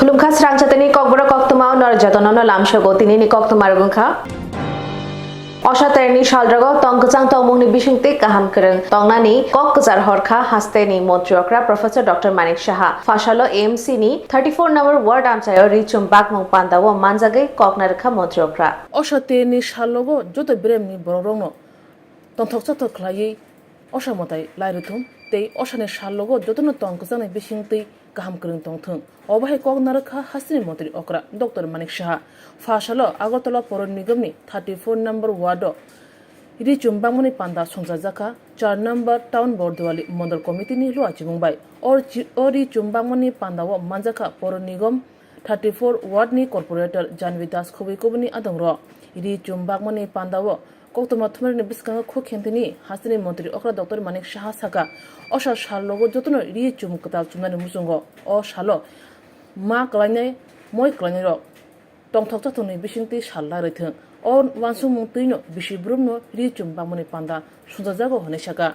Tulumkha Swrangchati Kokborok Koktwma Norjatono Lamshago Tinini Koktwma Rugungkha Oshaterni Shaldrago Tongkachang Tomuni Bishungti Kaham Kereng Tongnani Kokzar Horkha Hasteni Motriokra Professor Dr. Manik Shaha Fashalo AMC ni 34 number ward amchayo Richum Bakmung Pandawo Manzage Koknarkha Motriokra Oshaterni Shalogo Joto Bremni Bororono Tontok Clay Oshamotai Lairutum They Oshane Shalogo Jotono Tonkazan Bishingti Kaham Kereng Tongtung Obahe Koknarkha Hasteni Motri Okra Dr. Manik Shaha Fashalo Agotala Poron Nigami 34 number ward Richum Bangmoni Panda Sonzazaka 4 number town board Wali Model Committee ni Luachi Mumbai or Richum Bangmoni Pandawa Manzaka Poron Nigam 34 ward ni corporator Janvitas Kubikubni Adongro Richum Bangmoni Pandawa Koktwma Thumani Biskanga Khokentini Hasini Montri Okra Dr. Manik Shaha Saka Osha Shalogo Jotono Richum Kata Chumani Musungo O Shalo Ma Klane Moi Klanero Tongtok Bishingti Shala Return on Wansum Tino Bishibruno Richum Bamoni Panda Sunzago Honeshaka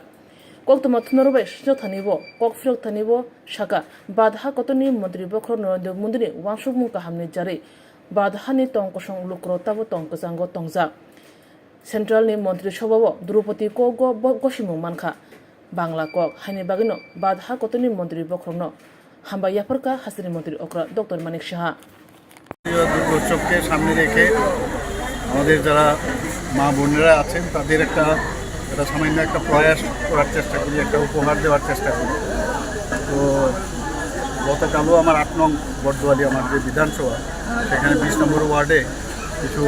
Koktwma Thumorobe Shotanivo Kokfrok Tanivo Shaka Badha Kotoni Modri Bokrono de Mundini Wansum Kahamni Jari Badhani Tonkosong Lukro Tavo Tonkazango Tongza Central ni Montri Shobo Drupati Kogo Goshimu Manka Bangla Kok Hani Bagino Badha Kotoni Modri Bokrono Hamba Yaparka Hasini Montri Okra Dr. Manik Shaha দুর্গোৎসবকে সামনে রেখে আমাদের যারা মা বোনেরা আছেন তাদের একটা সামান্য একটা প্রয়াস করার চেষ্টা করি, একটা উপহার দেওয়ার চেষ্টা করি। তো গতকালও আমার 8 নং বটদোয়ালি আমার যে বিধানসভা সেখানে 20 নম্বর ওয়ার্ডে কিছু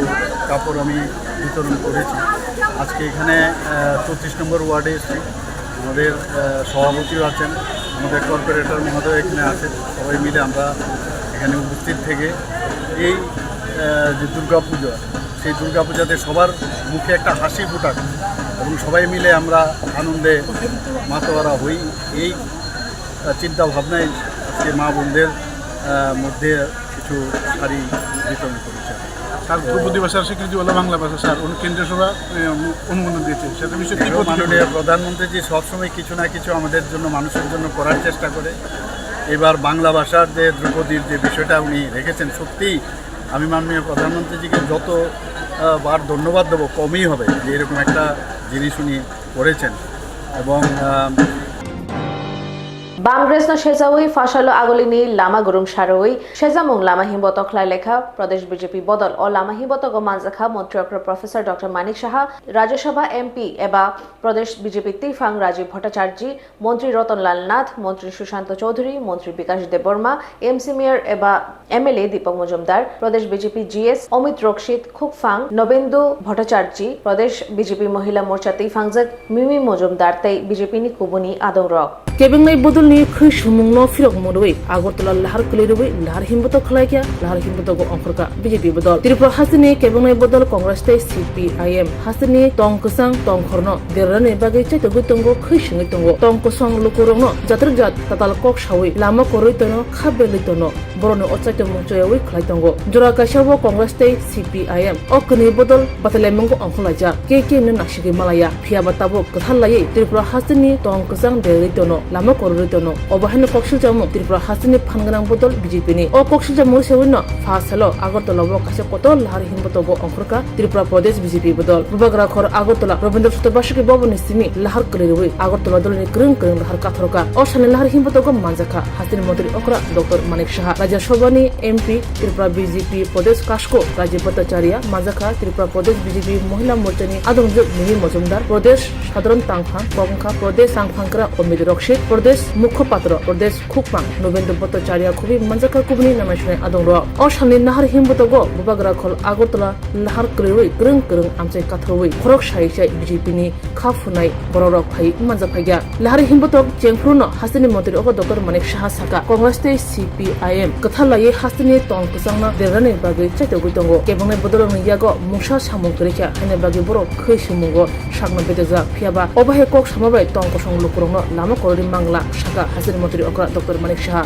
কাপড় আমি বিতরণ করেছি। আজকে এখানে 34 নম্বর ওয়ার্ডে এসেছি। আমাদের সভাপতিও আছেন, আমাদের কর্পোরেটর মহোদয় এখানে আছেন, সবাই মিলে আমরা এখানে উপস্থিত থেকে এই যে দুর্গাপূজা সেই দুর্গাপূজাতে সবার মুখে একটা হাসি ফোটাক এবং সবাই মিলে আমরা আনন্দে মাতোয়ারা হই, এই চিন্তা ভাবনায় আজকে মা বোনদের মধ্যে কিছু শাড়ি বিতরণ করেছে। স্যার ধ্রুপদী ভাষার স্বীকৃতি হলো বাংলা ভাষা, স্যার কেন্দ্রীয় সভা অনুমোদন দিয়েছে, সেটা বিষয়ে মাননীয় প্রধানমন্ত্রীজি সবসময় কিছু না কিছু আমাদের জন্য মানুষের জন্য করার চেষ্টা করে। এবার বাংলা ভাষার যে ধ্রুপদীর যে বিষয়টা উনি রেখেছেন, সত্যিই আমি মাননীয় প্রধানমন্ত্রীজিকে যতবার ধন্যবাদ দেবো কমই হবে যে এরকম একটা জিনিস উনি করেছেন। এবং Bamgresno Shezawi Fashalo Agolini Lama Gurum Sharoi Shezamung Lama Himbotok Lekha Pradesh BJP Bodol or Lama Himbotogo Manzakha Motriokra Professor Dr. Manik Shaha Rajya Sabha MP Eba Pradesh BJP Tifang Rajiv Bhattacharjee Montri Rotan Lal Nath Montri Sushant Chaudhary Montri Bikash Deborma MC Mayor Eba MLA Deepak Mujumdar Pradesh BJP GS Omit Rokshit Khukfang Nobendu Bhattacharjee Pradesh BJP Mohila Morcha Tifangjak Mimi Mujumdar Tei BJP ni Kubuni Adongrok Kebengnai bodol ni khri sumungno firok modoi Agartala lahar kleruwe lahar himboto khlaikya lahar himboto go onkhorka BJP bodol Tripura hasini kebengnai bodol Congress te CPIM hasini tongkasang tongkhorno derrane bagai chaito gutongo khri singi tongo tongkosang lukurongno jatrjat tatal kok shawi lama koroi tono khabeli tono borone ochaito mungchoyawi khlai tongo jora kaisabo Congress te CPIM okni bodol batalemungo onkholaja ke ne nakshigi malaya phiaba tabo kathalai Tripura hasini tongkasang derri tono lama koroi tono obahane kokshil jamu Tripura hasini phanganang bodol BJP ni o kokshil jamu sewino fasalo Agartala bo kase koto lahar himboto go onkhorka Tripura Pradesh BJP bodol bubagra khor Agartala Rabindra Sutobashiki boboni simi lahar kleruwe Agartala dolni krung lahar kathroka o shane lahar himboto go manjaka hasini mantri okra Dr. Manik Shaha Rajya Sabha ni MP Tripura BJP Pradesh Kashko Rajiv Bhattacharya manjaka Tripura Pradesh BJP Mohila Morcha ni Adongjok Mimi Mujumdar Pradesh Sadharan Tangphang Kongkha Pradesh Tangphangkra Omid Rokshit Pradesh Mukhopatra Pradesh Khukma Nobendu Bhattacharya Kubi Manjaka Kubni Namashne Adongro O Shani Nahar Himboto go Bubagra Khol Agartala Lahar Krewi Krung Amchai Kathroi Khorok Shai Shai BJP ni Khafunai Bororok Phai Manjaphaiga Lahar Himboto Chengphruno Hasini Mantri Oka Dr. Manik Shaha Saka Congress te CPIM Kathalai Hasini Tongkusangna Derane Bagi Chaito Gutongo Kebangai Bodolong Yago Musha Samung Krikya Hane Bagi Borok Khishumugo Shagna Bedaza Phiaba Obahe Kok Samabai Tongkosong Lukurongno Lama Korori Mangla Shaka Hasini Mantri Okra Dr. Manik Shaha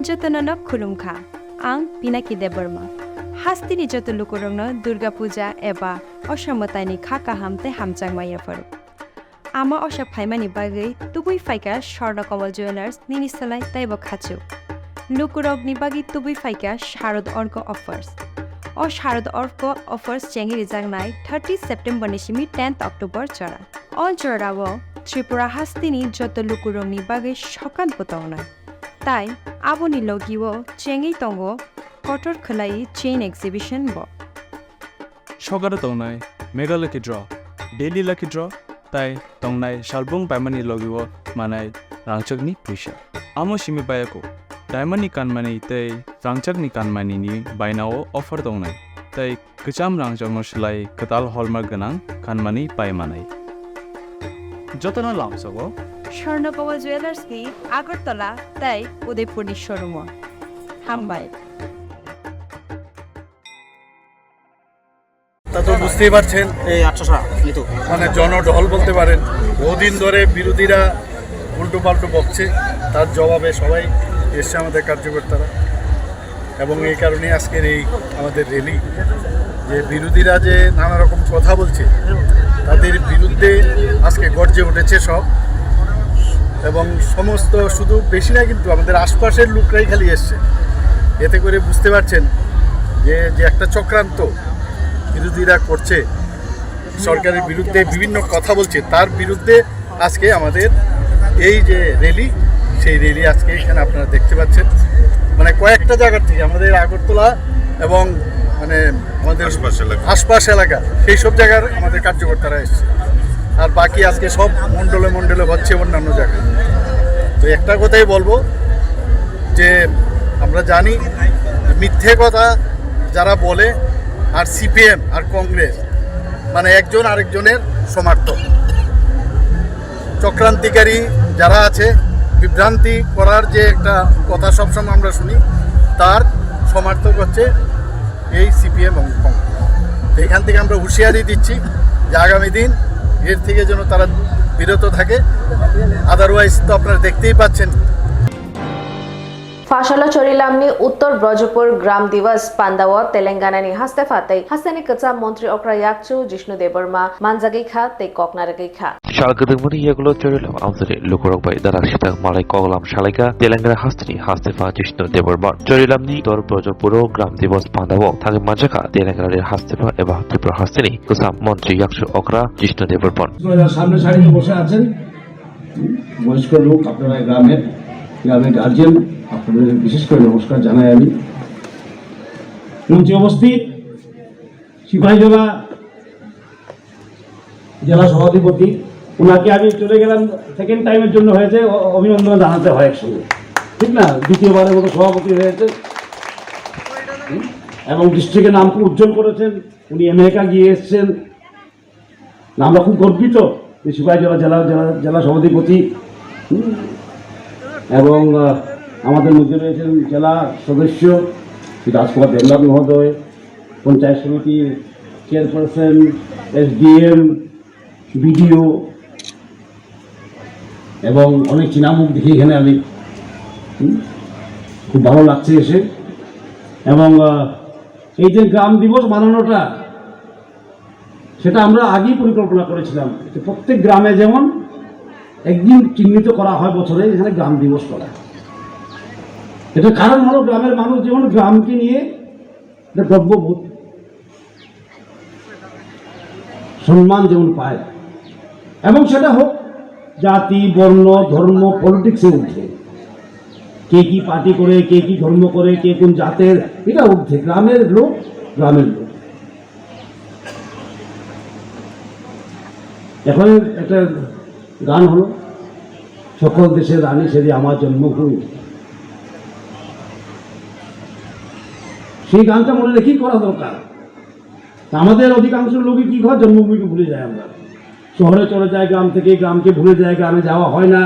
जतननो खुलुमखा आं पिनाकि देबबर्मा हास्तिनि जत लुकुरंनो दुर्गा पूजा एबा असामतानि खा काहामते हामचांमायाफोर आमा असा फाइमानि बागै तुबुई फाइका स्वर्ण कमल ज्वेलार्स निनिसलाय ताइब खाचु लुकुरगनि बागै तुबुई फाइका शारद अर्क अफार्स ओ शारद अर्क अफार्स चेंगि रिजांनाय 30 सेप्टेम्बर निसिमि 10 अक्टोबर चरा अल चराव त्रिपुरा हास्तिनि जत लुकुरंनि बागै सकान बतावनाय ताई आबोनि लगिवो चेंगि तंगो कटर खलाई चेन एक्सिबिशन ब सगार तंनाय mega lucky draw daily lucky draw ताई तंनाय शालबुं बायमानि लगिवो मानाय रांचकनि फैसा आमो सिमि बायाको डायमंडनि कानमानि तै रांचकनि कानमानिनि बायनाव अफार दंनाय तै गोजाम रांचकनो सोलाय कताल हलमार्क गोनां कानमानि बायमानाय जतना लामसगो स्वर्णकमल ज्वेलार्स नि आगरतला ताई उदयपुरनि शोरूम हामबाय তা তো বুঝতেই পারছেন মানে জনঢল বলতে পারেন বহুদিন ধরে বিরোধীরা উল্টো পাল্টো বকছে তার জবাবে সবাই এসছে আমাদের কার্যকর্তারা এবং এই কারণে আজকের এই আমাদের র্যালি যে বিরোধীরা যে নানা রকম কথা বলছে তাদের বিরুদ্ধে আজকে গর্জে উঠেছে সব এবং সমস্ত শুধু বেশি না কিন্তু আমাদের আশপাশের লোকরাই খালি এসছে এতে করে বুঝতে পারছেন যে যে একটা চক্রান্ত বিরোধীরা করছে সরকারের বিরুদ্ধে বিভিন্ন কথা বলছে তার বিরুদ্ধে আজকে আমাদের এই যে র্যালি সেই র্যালি আজকে এখানে আপনারা দেখতে পাচ্ছেন মানে কয়েকটা জায়গার থেকে আমাদের আগরতলা এবং মানে আমাদের আশপাশ এলাকা সেই সব জায়গার আমাদের কার্যকর্তারা এসছে আর বাকি আজকে সব মণ্ডলে মণ্ডলে হচ্ছে অন্যান্য জায়গায় তো একটা কথাই বলবো যে আমরা জানি মিথ্যে কথা যারা বলে আর সিপিএম আর কংগ্রেস মানে একজন আরেকজনের সমর্থক চক্রান্তিকারী যারা আছে বিভ্রান্তি করার যে একটা কথা সবসময় আমরা শুনি তার সমর্থক হচ্ছে এই সিপিএম এবং কংগ্রেস তো এখান থেকে আমরা হুঁশিয়ারি দিচ্ছি যে আগামী দিন এর থেকে যেন তারা বিরত থাকে আদারওয়াইজ তো আপনারা দেখতেই পাচ্ছেন फाशाला चोरीलामनी उत्तर ब्रजपुर ग्राम दिवस पांदाव तेलंगाना नि हस्ते फातै हस्तेनि कचा मंत्री अक्रा याकचु जिष्णु देबर्मा मानजागै खा ते ककनारगै खा शालगदमनि येगुलो चोरीलाम आमजरे लुकुरक बाय दाराक्षिता मालाय कगलाम शालायका तेलंगाना हस्तेनि हस्तेफा जिष्णु देबर्मा चोरीलामनि उत्तर ब्रजपुर ग्राम दिवस पांदाव थागे मानजाखा तेलंगाना हस्तेफा एबा त्रिपुरा हस्तेनि कचा मंत्री याकचु अक्रा जिष्णु देबर्मन सामने सारिতে বসে আছেন বয়স্ক লোক আপনারা গ্রামের গার্জিয়ান আপনাদের বিশেষ করে নমস্কার জানাই আমি মঞ্চে উপস্থিত সিপাহীজলা জেলা সভাধিপতি ওনাকে আমি চলে গেলাম সেকেন্ড টাইমের জন্য হয়েছে অভিনন্দন জানাতে হয় একসঙ্গে ঠিক না দ্বিতীয়বারের মতো সভাপতি হয়েছে এবং ডিস্ট্রিক্টের নাম খুব উজ্জ্বল করেছেন উনি আমেরিকা গিয়ে এসছেন আমরা খুব গর্বিত যে সিপাহীজলা জেলা সভাধিপতি এবং আমাদের মধ্যে রয়েছেন জেলা সদস্য রাজকুমার দেবনাথ মহোদয় পঞ্চায়েত সমিতির চেয়ারপারসন এসডিএম বিডিও এবং অনেক চিনামুখ দেখি এখানে আমি খুব ভালো লাগছে এসে এবং এই যে গ্রাম দিবস মানানোটা সেটা আমরা আগেই পরিকল্পনা করেছিলাম যে প্রত্যেক গ্রামে যেমন একদিন চিহ্নিত করা হয় বছরে এখানে গ্রাম দিবস করা এটা কারণ হলো গ্রামের মানুষ যেমন গ্রামকে নিয়ে গর্ববোধ সম্মান যেমন পায় এবং সেটা হোক জাতি বর্ণ ধর্ম পলিটিক্সে উঠে কে কি পার্টি করে কে কি ধর্ম করে কে কোন জাতের এটা উঠে গ্রামের লোক এখন একটা গান হলো সকল দেশের রানী সেদি আমার জন্মভূমি সেই গানটা মনে রেখেই করা দরকার আমাদের অধিকাংশ লোকই কি হয় জন্মভূমিকে ভুলে যায় আমরা শহরে চলে যায় গ্রাম থেকে গ্রামকে ভুলে যায় গ্রামে যাওয়া হয় না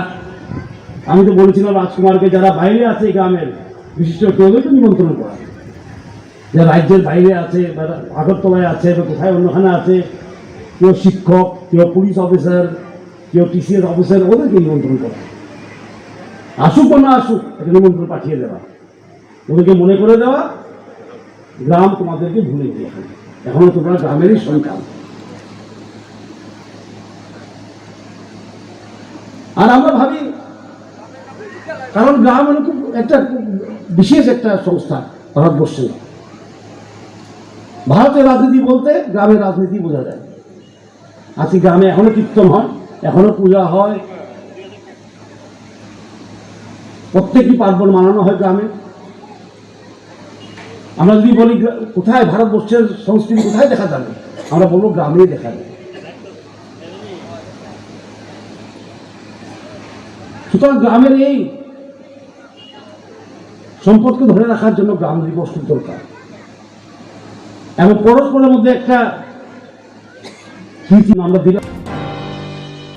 আমি তো বলেছিলাম রাজকুমারকে যারা বাইরে আছে গ্রামের বিশিষ্ট কেউকে নিমন্ত্রণ করা যারা রাজ্যের বাইরে আছে বা আগরতলায় আছে বা কোথায় অন্যখানে আছে কেউ শিক্ষক কেউ পুলিশ অফিসার কেউ টিসিএস অফিসার ওদেরকে নিমন্ত্রণ করা আসুক বা না আসুক একটা নিমন্ত্রণ পাঠিয়ে দেওয়া ওদেরকে মনে করে দেওয়া গ্রাম তোমাদেরকে ভুলে গিয়েছে, এখনো তোমরা গ্রামেরই সন্তান। আর আমরা ভাবি, কারণ গ্রাম হলো খুব একটা বিশেষ একটা সংস্থা ভারতবর্ষে। ভারতের রাজনীতি বলতে গ্রামের রাজনীতি বোঝা যায়। আজকে গ্রামে এখনো কীর্তন হয়, এখনো পূজা হয়, প্রত্যেকটি পার্বণ মানানো হয় গ্রামে। আমরা যদি বলি কোথায় ভারতবর্ষের সংস্কৃতি কোথায় দেখা যাবে, আমরা বলবো গ্রামেই দেখা যাবে। সুতরাং গ্রামের এই সম্পদকে ধরে রাখার জন্য গ্রাম দিবস খুব দরকার, এবং পরস্পরের মধ্যে একটা স্মৃতি আমরা দিলাম।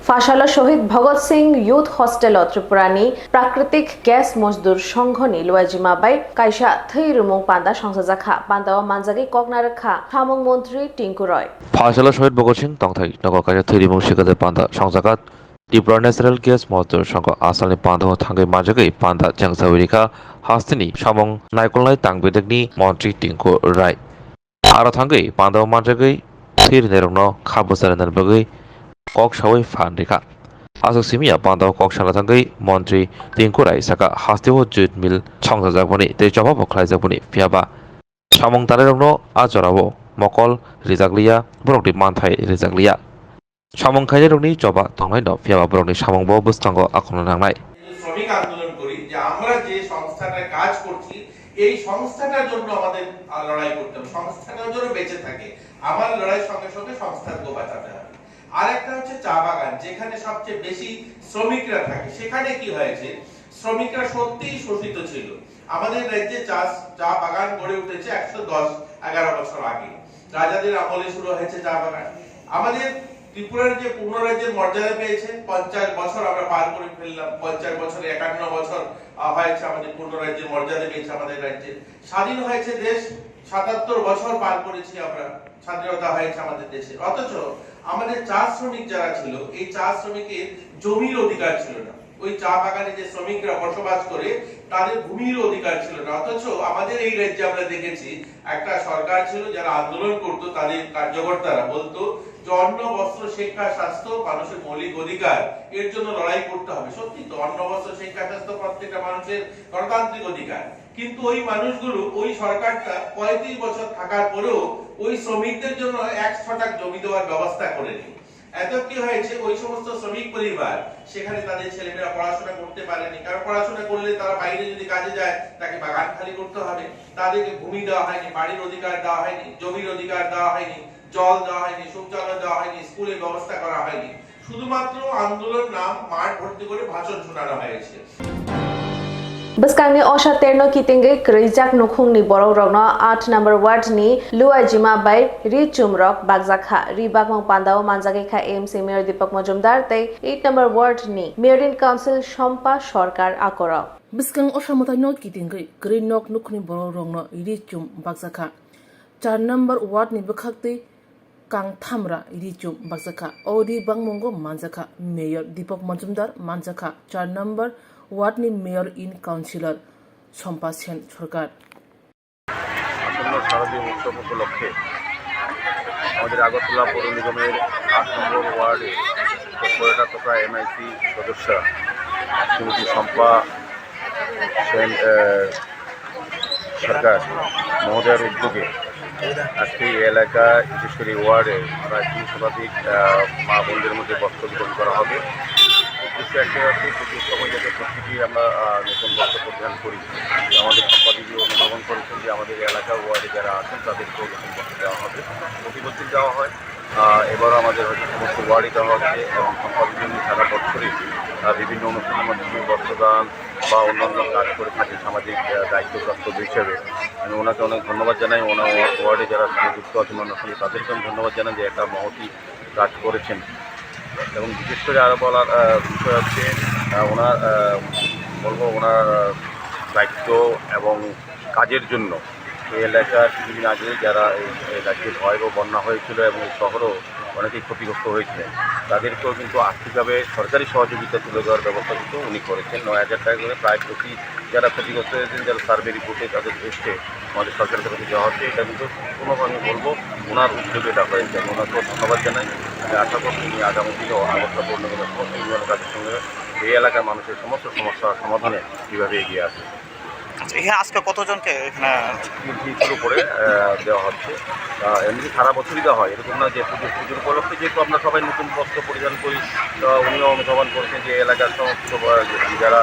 ফাশালা শহীদ ভগৎ সিং ইউথ হস্টেল ত্রিপুরানি প্রাকৃতিক গ্যাস মজদুর সংঘনি লুয়াজিমাবাই কাইসা থৈ রুমুং পান্দা সংসাজাখা পান্দাও মানজাগি ককনারখা সামং মন্ত্রী টিঙ্কু রয়। ফাশালা শহীদ ভগৎ সিং তংথাই নগর কাইসা থৈ রুমুং শিকাদে পান্দা সংসাগাত ত্রিপুরা ন্যাশনাল গ্যাস মজদুর সংঘ আসামনি পান্দাও থাঙ্গै মানজাগै পান্দা জংসাউরিখা হাস্তিনি সামং নাইকলনাই তাंगबेदकनि মন্ত্রী টিঙ্কু রায় আরো থাঙ্গै পান্দাও মানজাগै থৈ নেরংনো খাবসারাनार बगै কক সাওই ফান্ডিকা আসক সিমিয়া পান্দাও কক সালা থাঙ্গै মন্ত্রী টিঙ্কু রায় সাকা হাস্তিও জুট মিল সংসাজাকবনি তে জবা বখলাইজাকবনি ফিয়াবা সামং তারেরংনো আজরাবো মকল রিজাকলিয়া বরকটি মানথাই রিজাকলিয়া সামং খাইজারংনি জবা তংনাই দ ফিয়াবা বরকনি সামং ব বুস্তাঙ্গ আখনো নাংনাই শ্রমিক আন্দোলন করি যে আমরা যে সংস্থাটায় কাজ করছি এই সংস্থাটার জন্য আমাদের লড়াই করতে হবে, সংস্থাটার জন্য বেঁচে থাকে। আমার লড়াইয়ের সঙ্গে সঙ্গে সংস্থাকে বাঁচাতে হবে। আর একটা হচ্ছে চা বাগান, যেখানে সবচেয়ে বেশি শ্রমিকরা থাকে। সেখানে কি হয়েছে, শ্রমিকরা সত্যিই শোষিত ছিল। আমাদের রাজ্যে চা বাগান গড়ে উঠেছে 110-11 বছর আগে, রাজাদের আমলে শুরু হয়েছে চা বাগান। আমাদের ত্রিপুরার যে পূর্ণ রাজ্যের মর্যাদা পেয়েছে 50 বছর আমরা পার করে ফেললাম। 50 বছরে 51 বছর হয়েছে আমাদের পূর্ণ রাজ্যের মর্যাদা পেয়েছে আমাদের রাজ্যে। স্বাধীন হয়েছে দেশ, 77 বছর পার করেছি আমরা, স্বাধীনতা হয়েছে আমাদের দেশে। অথচ আমাদের চা শ্রমিক যারা ছিল, এই চা শ্রমিকের জমির অধিকার ছিল না। ওই চা বাগানে যে শ্রমিকরা বসবাস করে তাদের ভূমির অধিকার ছিল না। অথচ আমাদের এই রাজ্যে আমরা দেখেছি একটা সরকার ছিল যারা আন্দোলন করত, তাদের কার্যকর্তারা বলতো যে অন্ন বস্ত্র শিক্ষা স্বাস্থ্য মানুষের মৌলিক অধিকার, এর জন্য লড়াই করতে হবে। সত্যি তো, অন্ন বস্ত্র শিক্ষা স্বাস্থ্য প্রত্যেকটা মানুষের গণতান্ত্রিক অধিকার। কিন্তু ওই মানুষগুলো, ওই সরকারটা 35 বছর থাকার পরেও ওই শ্রমিকদের জন্য 1 ছটাক জমি দেওয়ার ব্যবস্থা করেনি। এত কি হয়েছে, ওই সমস্ত শ্রমিক পরিবার সেখানে তাদের ছেলেমেয়েরা পড়াশোনা করতে পারেনি। কারণ পড়াশোনা করলে তারা বাইরে যদি কাজে যায় তাকে বাগান খালি করতে হবে। তাদেরকে ভূমি দেওয়া হয়নি, বাড়ির অধিকার দেওয়া হয়নি, জমির অধিকার দেওয়া হয়নি, জল দেওয়া হয়নি, শৌচালয় দেওয়া হয়নি, স্কুলের ব্যবস্থা করা হয়নি। শুধুমাত্র আন্দোলন নাম মাঠ ভর্তি করে ভাষণ শোনানো হয়েছে। Beskangni osha terno kitinge krijak nukhungni borok rokno 8 number ward ni Luajima bai ri chumrok bagjakha ri bagmang pandao manjage kha AMC Mayor Deepak Majumdar tei 8 number ward ni Mayorin Council Shompa Sarkar akora Beskang osha motai no kitinge krijak nukhungni borok rokno ri chum bagjakha 4 number ward ni bekhakte kang thamra ri chum bagjakha odi bangmongo manjakha Mayor Deepak Majumdar manjakha 4 number ওয়ার্ডনি mayor in councillor Shampa Sen Sarkar. আসন্ন শারদীয় উৎসব উপলক্ষে আমাদের আগরতলা পৌর নিগমের 8 নম্বর ওয়ার্ডে কোকবোরক MIC সদস্য শ্রীমতী শম্পা সেন সরকার মহোদয়ের উদ্যোগে আজকে এই এলাকায়, বিশেষ করে ওয়ার্ডে প্রায় 3 শতাধিক মা বোনদের মধ্যে বস্ত্র বিতরণ করা হবে। উদ্দেশ্য একটাই হচ্ছে, পুজোর সময় যাতে প্রত্যেকে আমরা নতুন বস্ত্র পরিধান করি। আমাদের সম্পাদিত অনুধাবন করেছেন যে আমাদের এলাকা ওয়ার্ডে যারা আছেন তাদেরকেও নতুন বস্ত্র দেওয়া হবে, প্রতি বছর দেওয়া হয়। এবারও আমাদের হয়তো সমস্ত ওয়ার্ডে দেওয়া হচ্ছে এবং সম্পাদিত সারা বছরই বিভিন্ন অনুষ্ঠানের মাধ্যমে বস্ত্রদান বা অন্যান্য কাজ করে থাকে সামাজিক দায়িত্বপ্রাপ্ত হিসেবে। আমি ওনাকে অনেক ধন্যবাদ জানাই। ওনার ওয়ার্ডে যারা যুক্ত আছেন ওনার সঙ্গে তাদেরকে আমি ধন্যবাদ জানাই যে একটা মহতি কাজ করেছেন। এবং বিশেষ করে আরও বলার বিষয় হচ্ছে ওনার ওনার দায়িত্ব এবং কাজের জন্য এই এলাকার কিছুদিন আগে যারা এই রাজ্যে ভয়াবহ বন্যা হয়েছিল এবং এই শহরও অনেকেই ক্ষতিগ্রস্ত হয়েছিলেন, তাদেরকেও কিন্তু আর্থিকভাবে সরকারি সহযোগিতা তুলে দেওয়ার ব্যবস্থা কিন্তু উনি করেছেন। 9,000 টাকা করে প্রায় প্রতি যারা ক্ষতিগ্রস্ত হয়েছেন, যারা সার্ভে রিপোর্টে তাদের এসছে আমাদের সরকারের তরফে দেওয়া হচ্ছে। এটা কিন্তু কোনোভাবে আমি বলবো ওনার উদ্যোগে এটা হয়েছে। আমি ওনাকেও ধন্যবাদ জানাই। আমি আশা করছি উনি আগামী দিনেও আগরতলা পৌর নিগমের সমস্ত উন্নয়ন কাজের সঙ্গে এই এলাকার মানুষের সমস্ত সমস্যার সমাধানে কীভাবে এগিয়ে আসে। এখানে আজকে কতজনকে এখানে 300-র উপরে দেওয়া হচ্ছে। এমনি সারা বছরই দেওয়া হয়, এরকম না যে পুজোর উপলক্ষে যেহেতু আমরা সবাই নতুন বস্ত্র পরিধান করি, উনিও অনুধাবন করেছেন যে এলাকার সমস্ত যারা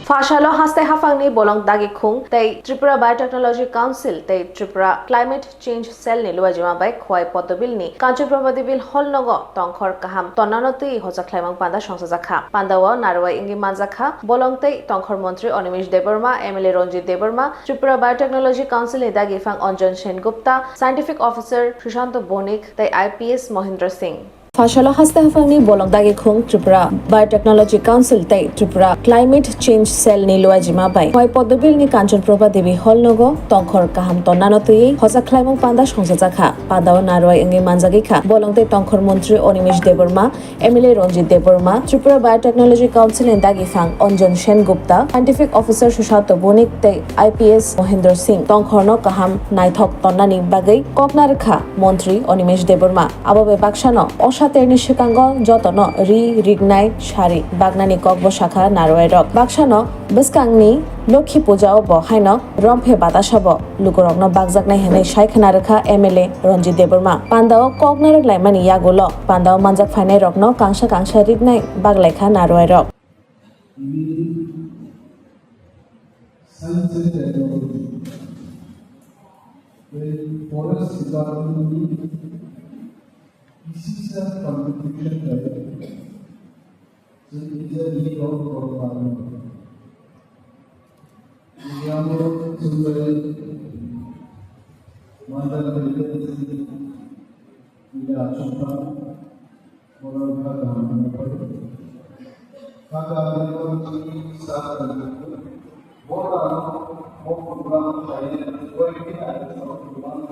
Fashalo haste hafangni bolong dagi khung tei Tripura Biotechnology Council tei Tripura Climate Change Cell ni luajima bai khwai podobil ni Kanchur Probadibil holnogo tongkhor kaham tonanoti hoja khlaimang panda songsajakha pandawo narwai ingi manjakha bolong tei tongkhor মন্ত্রী Animesh Debbarma MLA Ranjit Debbarma Tripura biotechnology council ni dagi phang Anjan Sengupta scientific officer Sushanta Banik tei IPS Mahendra Singh Fashalo haste hafangni bolong dagi khung Tripura Biotechnology Council tei Tripura Climate Change Cell ni luajima bai khwai podobil ni Kanchur Probadibil holnogo tongkhor kaham tonanoti hoja khlaimang panda songsajakha pandawo narwai ingi manjagikha bolong tei tongkhor মন্ত্রী Animesh Debbarma MLA Ranjit Debbarma Tripura Biotechnology Council ni dagi phang Anjan Sengupta scientific officer Sushanta Banik tei IPS Mahendra Singh tongkhorno kaham naithok tonnani bagai koknarekha মন্ত্রী Animesh Debbarma abobe baksano সাতেরনি শিকাঙ্গ যতন রিগনাই সারি বাগনানি ককব শাখা নারওয়াই rock বাক্সানো বসকাংনি লক্ষ্মী পূজাও বহাইন রম্ফে বাতাসব লুকরগ্ন বাগজাকনাই হেনাই সাইখানা রেখা এমএলএ রঞ্জিত দেববর্মা পান্দাও ককনারক লাইমানি ইয়াগুল পান্দাও মানজাক ফাইনাই রকন কাংসা কাংসা রিগনাই বাগলাইখা নারওয়াই রক This is a competition level. So it is a league of Kokborok. Yamo Sundari, Mother Military, Ida Chopra, Moraka Dhamma, Kaka Military, Sata, Bora, Kokborok, China, working at the Kokborok.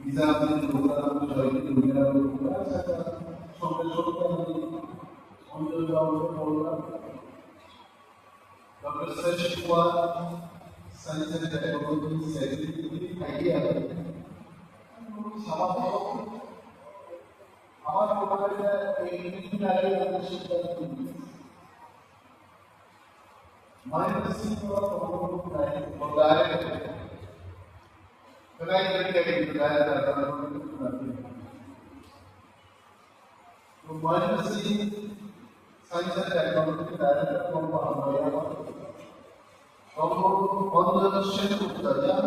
Example program join dunia program sampai on the program Dr. Swrangchati Science and Technology Secretary idea sama our program in तो माइनसी science and technology director को हमारे हम organisation को तैयार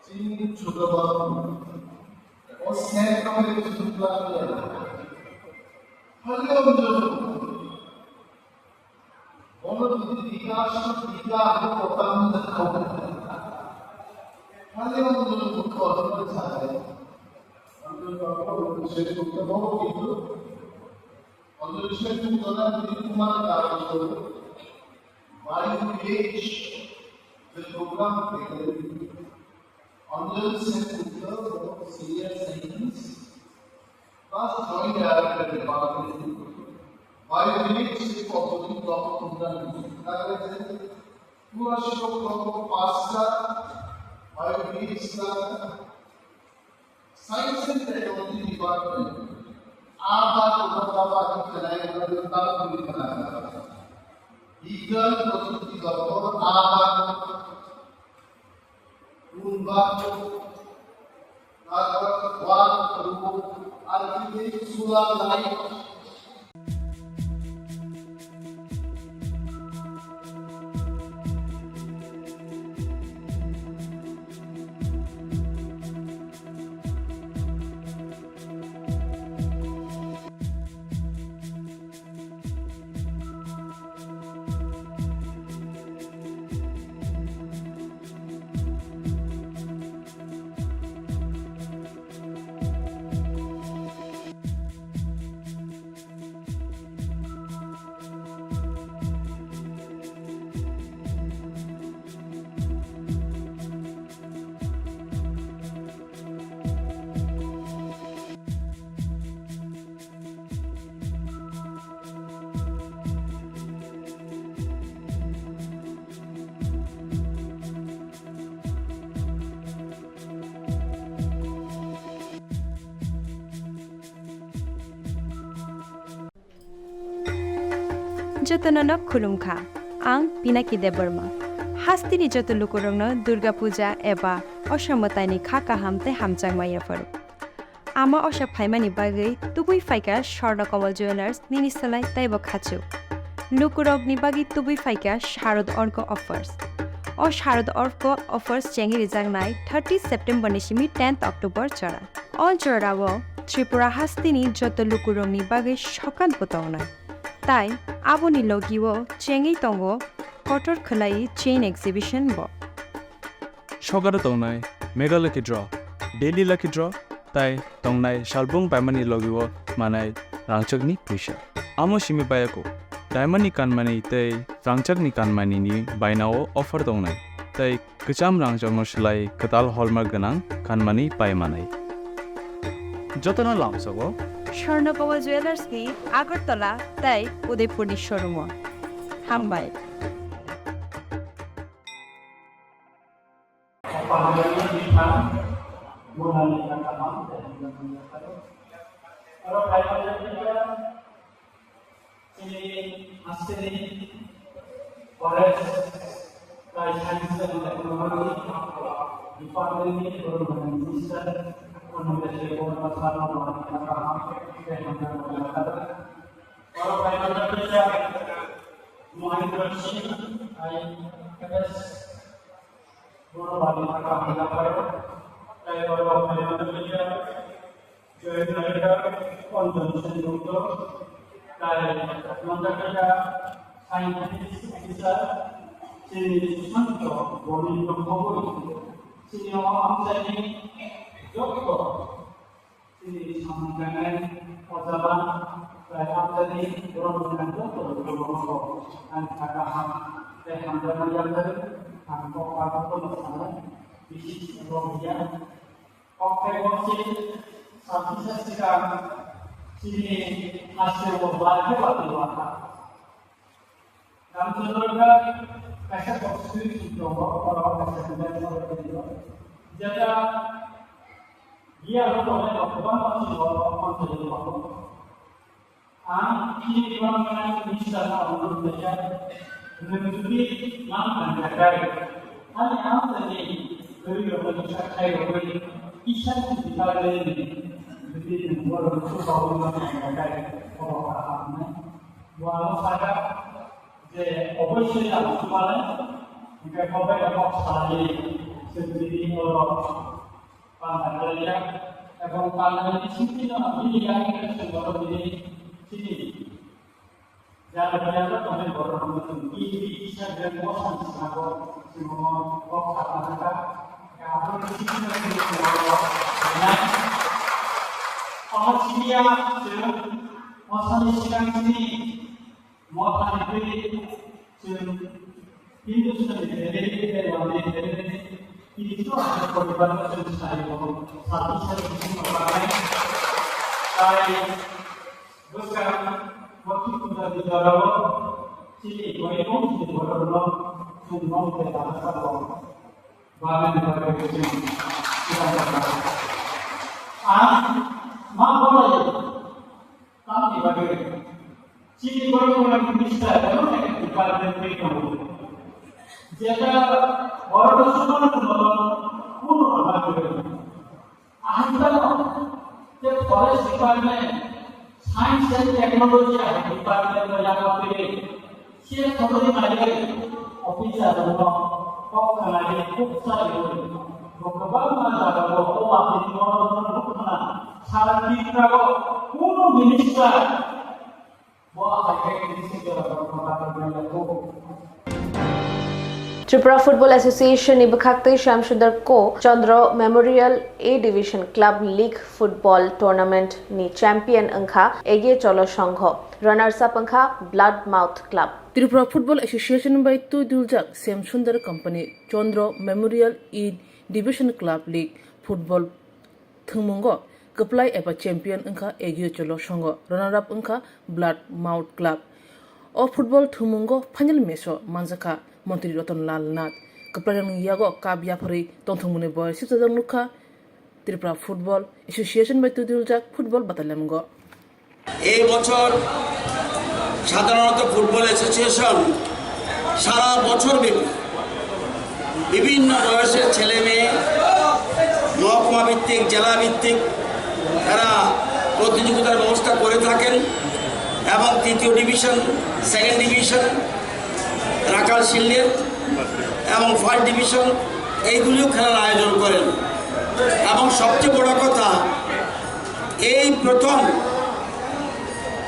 चीन छुटबार और snack हमारे कुछ दुखला किया हल्के बंदो उन्होंने विकास टीका को पताम देखो हल्के बंदो दुख और चाहे Science and Technology Department आबाद उपजाबाद की चलाए हुए विस्तार पूरी बनाया ईगल प्रस्तुति गौरव आबाद उन्वाद आबाद वाद रूप आर्किटेक्ट सुला लाइट जतननो खुलुमखा आं पिनाकी देबबर्मा हास्तिनि जत लुकुरंनो दुर्गा पूजा एबा असामताइनि खा काहामते हामचांमाया फरो आमा असा फाइमानि बागै तुबुई फाइका स्वर्ण कमल ज्वेलार्स निनिसलाय ताइबो खाचु लुकुरगनि बागै तुबुई फाइका शारद अर्क अफर्स ओ शारद अर्क अफर्स चेंगि रिजांनाय 30 सेप्टेम्बर निसिमी 10 अक्टोबर चरा अल चरावो त्रिपुरा हास्तिनि जत लुकुरंनि बागै सकान बतावनाय ताई आबोनि लगिवो चेंगि तंगो कटर खलाई चेन एक्सिबिशन ब सगार तंनाय मेघालय की ड्र डेली लकी ड्र ताई तंनाय शालबुं बायमानि लगिवो मानाय रांचकनि फैसा आमो सिमी बायाको डायमंडनि कानमानि तै रांचकनि कानमानिनि बायनाव अफर दंनाय तै गोजाम रांचकनो सिलाय कताल हलमार्क गोनां कानमानि बायमानाय जतन लामसगो स्वर्ण कमल ज्वेलार्स की आगरतला ताई उदयपुरनि शोरूम हामबाय त्रिपुरा फुटबल एसोसिएशन नि बखाक्तै Shyamsundar co Chandra memorial A division club league football tournament नि चैंपियन अंखा एगे चलो संघ रनर्स अप अंखा blood mouth club Tripura football association बाय तु दुलजाक Shyamsundar company Chandra memorial A division club league football थुमुंगो कप्लाई एबा चैंपियन अंखा एगे चलो संघ रनर अप अंखा ब्लड माउथ क्लब ओ फुटबल थुमुंगो फाइनल मैचो मानजाखा मंत्री रतन लाल नाथ कप्लायं यागो काबिया फरी तंथुमुने बय सिजन नुखा त्रिपुरा फुटबल एसोसिएशन बाय तुदुलजाक फुटबल बातालामगो এই বছর সাধারণত ফুটবল অ্যাসোসিয়েশন সারা বছর ব্যাপী বিভিন্ন বয়সের ছেলে মেয়ে মহকুমা ভিত্তিক জেলা ভিত্তিক এরা প্রতিযোগিতার ব্যবস্থা করে থাকেন এবং তৃতীয় ডিভিশন, সেকেন্ড ডিভিশন, রাখাল শিল্ডের এবং ফার্স্ট ডিভিশন এইগুলিও খেলার আয়োজন করেন। এবং সবচেয়ে বড় কথা, এই প্রথম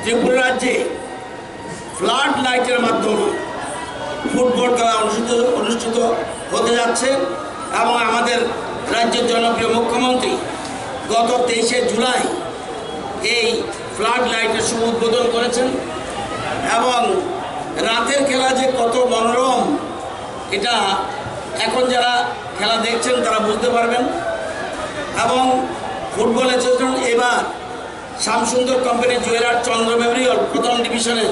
ত্রিপুরা রাজ্যে ফ্লাড লাইটের মাধ্যমে ফুটবল খেলা অনুষ্ঠিত হতে যাচ্ছে এবং আমাদের রাজ্যের জনপ্রিয় মুখ্যমন্ত্রী গত 23শে জুলাই এই ফ্লাড লাইটের শুভ উদ্বোধন করেছেন এবং রাতের খেলা যে কত মনোরম এটা এখন যারা খেলা দেখছেন তারা বুঝতে পারবেন। এবং ফুটবল অ্যাসোসিয়েশন এবার শ্যামসুন্দর কোম্পানি জুয়েলার চন্দ্র মেমোরিয়াল প্রথম ডিভিশনে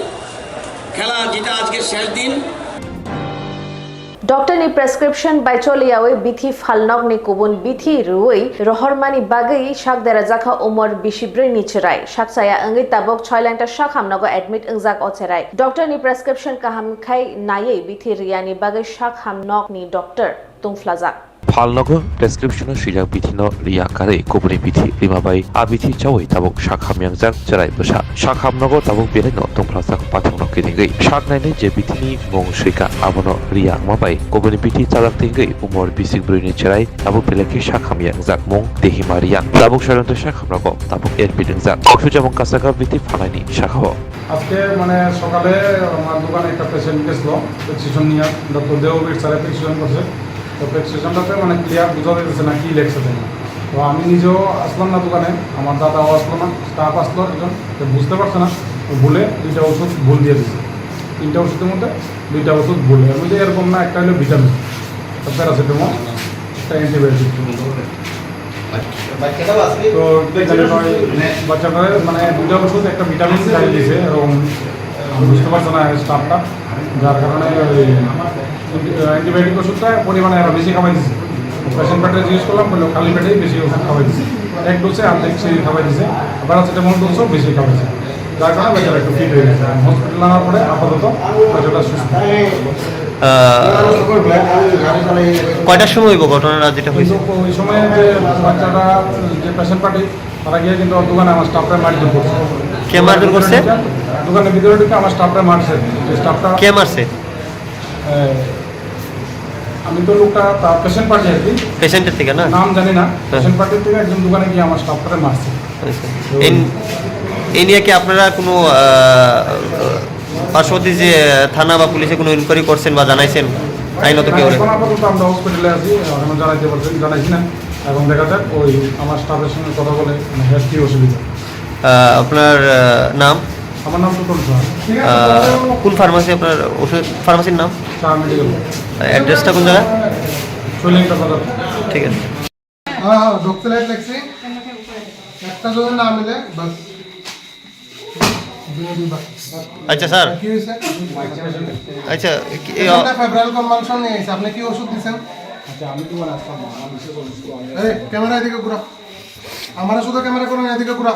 খেলা, যেটা আজকে শেষ দিন। Doctor ni prescription by choliawe bithi falnog ni kubun bithi ruoi rohormani bagai shak derazakha umar bishibri ni cherai shak saya angi tabok 6 lanta shak hamnago admit ingzak ocherai doctor ni prescription kaham khai naye bithi riani bagai shak hamnog ni doctor tungflazak ফালনগর prescription সিজাক বিথিন রিয়াকারে কোবরি বিথি রিমাবাই আবিথি চাওই তাবক শাখামিয়াংজাক জেরাই বসা শাখামনগর তাবক বেলেন তংফ্লাজাক পাথংন কিরিঙ্গই শাক নাইনে যে বিথিনি মং শ্রীকা আবন রিয়া মাবাই কোবরি বিথি চালাক তিঙ্গই উমর বিসিক ব্রুইনি চেরাই তাবক বেলেকি শাখামিয়াংজাক মং দেহিমারিয়া তাবক সারন্ত শাখামনগর তাবক এর বিলিংজাক অসুজামং কাসাকা বিথি ফানাইনি শাখাও আজকে মানে সকালে আমার দোকানে একটা পেশেন্ট গেছিল, প্রেসক্রিপশন নিয়ে ডক্টর দেববীর স্যারে প্রেসক্রিপশন করছে। তো প্রেসক্রিপশনটাতে মানে ক্লিয়ার বোঝা যাচ্ছে না কি লেখছে না। তো আমি নিজেও আসলাম না দোকানে, আমার দাদাও আসলো না, স্টাফ আসলো একজন, বুঝতে পারছে না, ভুলে 2টা ওষুধ ভুল দিয়ে দিচ্ছে। 3টা ওষুধের মধ্যে 2টা ওষুধ ভুল। এর মধ্যে এরকম না, একটা হলো ভিটামিন, প্যারাসিটামল, একটা অ্যান্টিবায়োটিক। তো বাচ্চাটার মানে 2টা ওষুধ একটা ভিটামিন খাইয়ে দিয়েছে, এরকম বুঝতে পারছে না স্টাফটা, যার কারণে অ্যান্টিবায়োটিক ওষুধটা পরিমাণে আরও বেশি খাওয়াই দিচ্ছে। পেশেন্ট পেটে জিজ্ঞেস করলাম, বললো খালি পেটেই বেশি ওষুধ খাওয়াই দিচ্ছে, 1 ডোজে অর্ধেক সেই খাওয়াই দিচ্ছে, প্যারাসিটামল ডোজও বেশি খাওয়াইছে, যার কারণে বাচ্চারা একটু ফিট হয়ে গেছে। হসপিটাল আনার পরে আপাতত বাচ্চাটা সুস্থ। কয়টার সময় হইব ঘটনাটা যেটা হয়েছে? ওই সময় যে বাচ্চাটা যে পেশেন্ট পার্টি তারা গিয়ে কিন্তু দোকানে আমার স্টাফটা মারধর করছে। কে মারধর করছে? দোকানের ভিতরে ঢুকে আমার স্টাফটা মারছে। স্টাফটা কে মারছে? আমি তো লোকটা তার পেশেন্ট পার্টি আর কি, পেশেন্টের থেকে না, নাম জানি না, পেশেন্ট পার্টির থেকে একজন দোকানে গিয়ে আমার স্টাফটা মারছে। এই নিয়ে কি আপনারা কোনো পার্শ্ববর্তী যে থানা বা পুলিশে কোনো ইনকোয়ারি করছেন বা জানাইছেন? আইনত কি এখন আপাতত আমরা হসপিটালে আছি, এখন জানাইতে পারছেন, জানাইছি না। এখন দেখা যাক ওই আমার স্টাফের সঙ্গে কথা বলে কি অসুবিধা। আপনার নাম? আমার নাম টুটল শাহ। কোন ফার্মাসি আপনার ওষুধ ফার্মাসির নাম? শাহ মেডিকেল। অ্যাড্রেসটা কোন জায়গা? ঠিক আছে। হ্যাঁ হ্যাঁ ঢুকতে লাগছি, একটা যদি না মিলে বাস। আচ্ছা স্যার, কি হয়েছে? আচ্ছা ফেব্রুয়ারি কনভালশন নিয়ে এসে আপনি কি ওষুধ দিচ্ছেন? এই ক্যামেরা এদিকে ঘুরা, আমার শুধু ক্যামেরা করুন, এদিকে ঘুরা।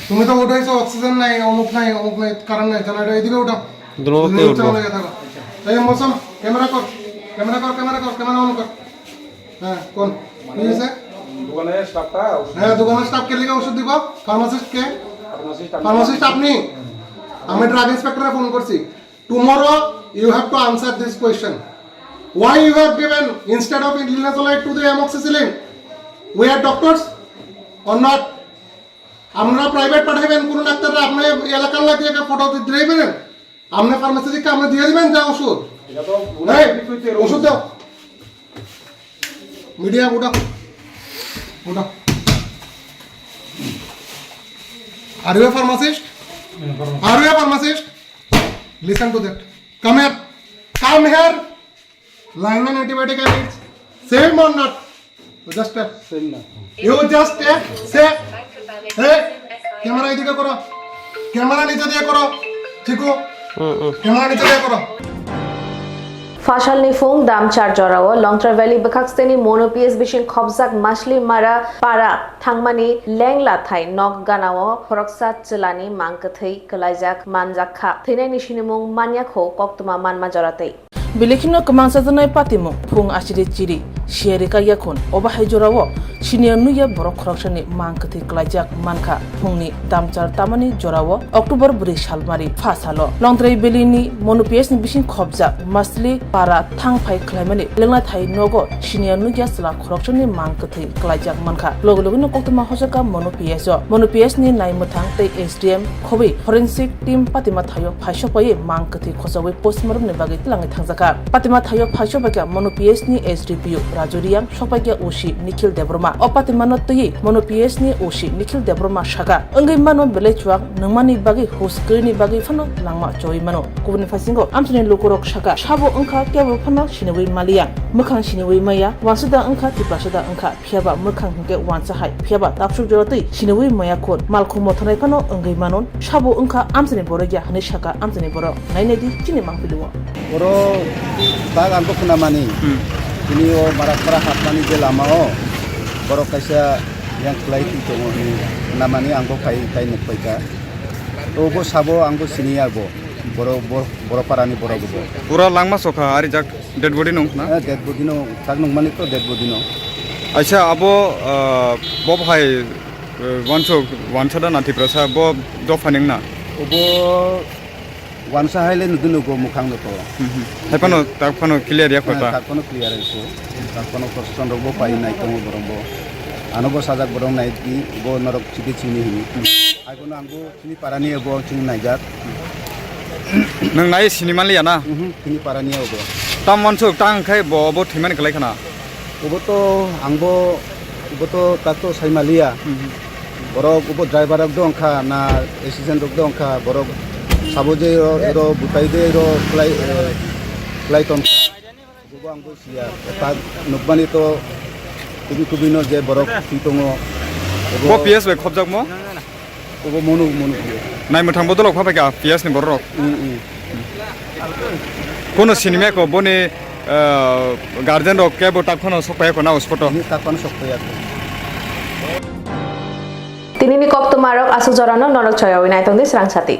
তুমি তো উঠাইছো অক্সিজেন নাই, অমুক নাই কারণ নাই, জানা এদিকে উঠাও। এই মৌসুম ক্যামেরা কর, ক্যামেরা কর, ক্যামেরা কর, ক্যামেরা অন কর। হ্যাঁ কোন কি হয়েছে? দোকানের স্টাফটা, হ্যাঁ দোকানের স্টাফ কে লিখে ওষুধ দিব? ফার্মাসিস্ট কে? ফার্মাসিস্ট আপনি? আমি ড্রাগ ইন্সপেক্টরে ফোন করছি। Tomorrow you have to answer this question. Why you have given instead of linezolid to the amoxicillin? We are doctors or not? আমরা প্রাইভেট পাঠাইবেন কোন ডাক্তাররা, আপনি এলাকার লাগিয়ে ফটো দিতেই পারেন। আপনি ফার্মাসিস্টকে আপনি দিয়ে দিবেন যা ওষুধ, ওষুধ দাও। মিডিয়া উঠা উঠা। Are you a pharmacist? Are you a pharmacist? Listen to that. Come here. Come here. Line and antibiotic I need. Same or not? You just tell. Same na. You just tell. Say. Hey. Camera idika karo. Camera niche diye karo. ठीक हो? Camera नीचे दिया करो। Fasalni fung dam char jorao Longtra Valley Bakaksteni Mono PS Bishin Khobzak Masli Mara Para Thangmani Lengla Thai Nok Ganao Horoksa Chilani Mankathei Kalajak Manjakha Thine Nishinimung Manyakho Koktwma Manma Joratei Bilikino kemangsazanai patimo phung asiri chiri shiari ka yakun obahai jorawo senior nuya borok khoroksani mangkathi klajak manka phungni damchar tamani jorawo October 2 salmari fasalo Longtrai belini monopies ni bising khobjak masli para thangphai khlaimani lengla thai nogo senior nuya sala khoroksani mangkathi klajak manka logologino Koktwma hosaka monopies ni naimuthang tei SDM khobi forensic team patima thayo phaisopai mangkathi khosawe postmortem ni bagai tlangai thangjaka Patima Thayo Phasopaka Mono PS ni SDPU Rajuriang Sopakya Oshi Nikhil Debroma O Patima no Tyi Mono PS ni Oshi Nikhil Debroma Shaka Angai Mano Belechuak Nangmani Bagi Hoskrini Bagi Fano Langma Choi Mano Kubuni Fasingo Amtene Lukorok Shaka Shabo Angka Kyabo Fano Shinawei Malia Mukang Shinawei Maya Wansada Angka Tipasada Angka Phiaba Mukang Hingke Wansa Hai Phiaba Tapsuk Jorati Shinawei Maya Kon Malko Mothonai Fano Angai Manon Shabo Angka Amtene Borogya Hane Shaka Amtene Boro Nainedi Chini Mangpiluwa Boro bag angko kunamani ini o marak hapmani je lamao boro kaisa yang klai ti tongo ni kunamani angko kai nukpaika obo sabo angko siniya bo boro parani boro go pura langma soka ari jak dead body nong na dead body no tak nong mani to dead body no acha abo bob hai wansada nati prasa bo do faning na obo wansa haile nuduno go mukhang no to hapano takpano clear ya khota takpano clear isu takpano person robo pai nai tomo borombo anobo sajak borong nai di bo norok chidi chini hini agono anggo chini parani ebo chini naijak nang nai cinema liya na chini parani ebo tam mansuk tang khai bo thiman kalai khana obo to angbo obo to tato saimalia borok obo driver rok dong kha na assistant rok dong kha borok saboje ero butai de ero klai ton gogo angbo sia ta nukbani to kubino je borok titongo bo PS be khobjak mo obo monu nai muthang bodolok pha ka PS ni borok kono cinema ko bone guardian rok ke bo takhono sokpai ko na uspoto ni takhono sokpai Tinini Koktwma rok asu jorano norok choya winai tongdi Swrangchati